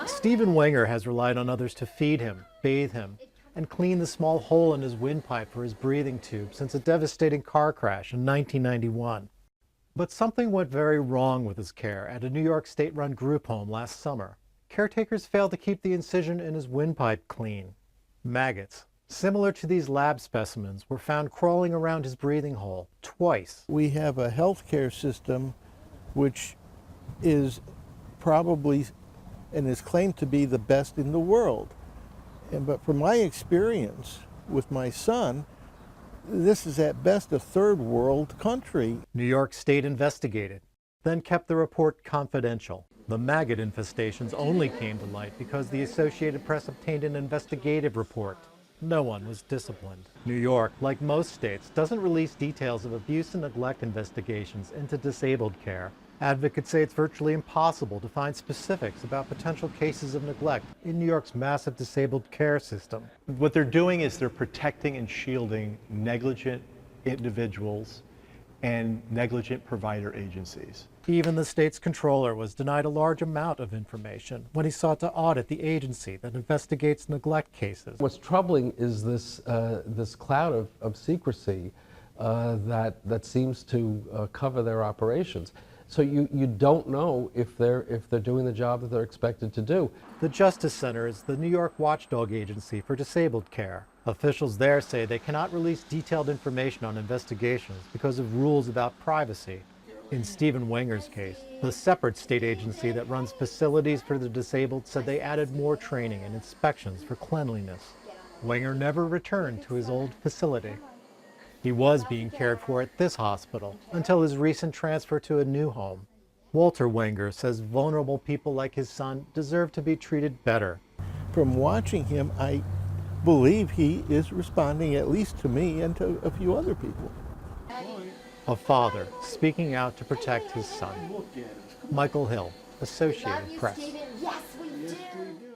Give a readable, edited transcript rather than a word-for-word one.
Stephen Wenger has relied on others to feed him, bathe him, and clean the small hole in his windpipe for his breathing tube since a devastating car crash in 1991. But something went very wrong with his care at a New York state-run group home last summer. Caretakers failed to keep the incision in his windpipe clean. Maggots, similar to these lab specimens, were found crawling around his breathing hole twice. We have a healthcare system which is probably and is claimed to be the best in the world. But from my experience with my son, this is at best a third world country. New York State investigated, then kept the report confidential. The maggot infestations only came to light because the Associated Press obtained an investigative report. No one was disciplined. New York, like most states, doesn't release details of abuse and neglect investigations into disabled care. Advocates say it's virtually impossible to find specifics about potential cases of neglect in New York's massive disabled care system. What they're doing is they're protecting and shielding negligent individuals and negligent provider agencies. Even the state's controller was denied a large amount of information when he sought to audit the agency that investigates neglect cases. What's troubling is this cloud of secrecy that seems to cover their operations. So you don't know if they're doing the job that they're expected to do. The Justice Center is the New York watchdog agency for disabled care. Officials there say they cannot release detailed information on investigations because of rules about privacy. In Stephen Wenger's case, the separate state agency that runs facilities for the disabled said they added more training and inspections for cleanliness. Wenger never returned to his old facility. He was being cared for at this hospital until his recent transfer to a new home. Walter Wenger says vulnerable people like his son deserve to be treated better. From watching him, I believe he is responding at least to me and to a few other people. A father speaking out to protect his son. Michael Hill, Associated Press. Yes, we do.